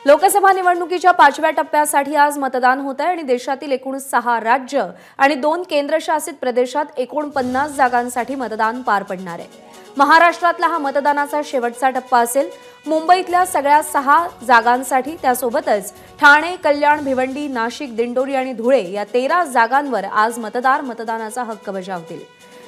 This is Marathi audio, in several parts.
लोकसभा निवडणुकीच्या 5व्या टप्प्यासाठी आज मतदान होत आहे आणि देशातील एकूण 6 राज्य आणि 2 केंद्रशासित प्रदेशात 49 जागांसाठी मतदान पार पडणार आहे। महाराष्ट्रातला हा मतदानाचा शेवटचा टप्पा असेल। मुंबईतल्या सगळ्या 6 जागांसाठी त्यासोबतच ठाणे, कल्याण, भिवंडी, नाशिक, दिंडोरी आणि धुळे या 13 जागांवर आज मतदार मतदानाचा हक्क बजावतील।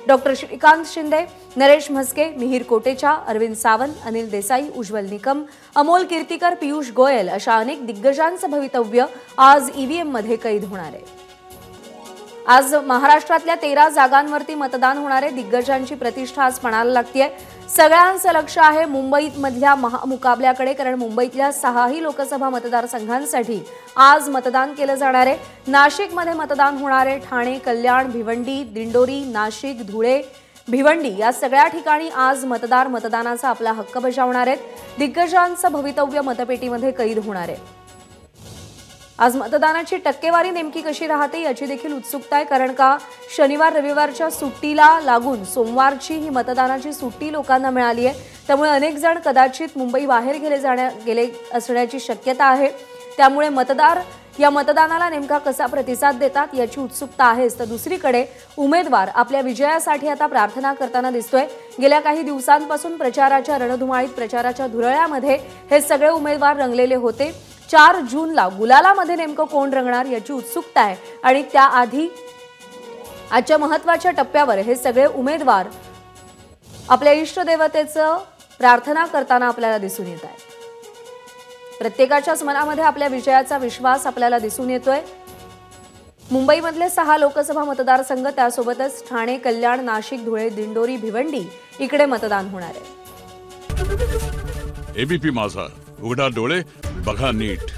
डॉक्टर श्रीकांत शिंदे, नरेश म्हस्के, मिहिर कोटेचा, अरविंद सावंत, अनिल देसाई, उज्ज्वल निकम, अमोल कीर्तिकर, पीयूष गोयल अशा अनेक दिग्गजांचं भवितव्य आज ईव्हीएम मध्ये कैद होणार आहे। आज महाराष्ट्रातल्या 13 जागांवरती मतदान होणार आहे। दिग्गजांची प्रतिष्ठा आज पणाला लागतेय। सगळ्यांचं लक्ष आहे मुंबईमधल्या महामुकाबल्याकडे, कारण मुंबईतल्या 6ही लोकसभा मतदारसंघांसाठी आज मतदान केलं जाणार आहे। नाशिकमध्ये मतदान होणार आहे। ठाणे, कल्याण, भिवंडी, दिंडोरी, नाशिक, धुळे, भिवंडी या सगळ्या ठिकाणी आज मतदार मतदानाचा आपला हक्क बजावणार आहेत। दिग्गजांचं भवितव्य मतपेटीमध्ये कैद होणार आहे। आज मतदानाची टक्केवारी नेमकी कशी राहते याची देखील उत्सुकता आहे, कारण का शनिवार रविवारच्या सुट्टीला लागून सोमवारची ही मतदानाची सुट्टी लोकांना मिळाली आहे। त्यामुळे अनेक जण कदाचित मुंबई बाहेर गेले असण्याची शक्यता आहे। त्यामुळे मतदार या मतदानाला नेमका कसा प्रतिसाद देतात याची उत्सुकता आहेच। तर दुसरीकडे उमेदवार आपल्या विजयासाठी आता प्रार्थना करताना दिसतोय। गेल्या काही दिवसांपासून प्रचाराच्या रणधुमाळीत, प्रचाराच्या धुरळ्यामध्ये हे सगळे उमेदवार रंगलेले होते। 4 जूनला गुलालामध्ये नेमकं कोण रंगणार याची उत्सुकता आहे आणि त्याआधी आजच्या महत्त्वाच्या टप्प्यावर हे सगळे उमेदवार आपल्या इष्टदेवतेचं प्रार्थना करताना आपल्याला दिसून येत आहे। प्रत्येकाच्याच मनामध्ये आपल्या विजयाचा विश्वास आपल्याला दिसून येतोय। मुंबईमधले 6 लोकसभा मतदारसंघ, त्यासोबतच ठाणे, कल्याण, नाशिक, धुळे, दिंडोरी, भिवंडी इकडे मतदान होणार आहे। एबीपी माझा, उघडा डोळे बघा नीट।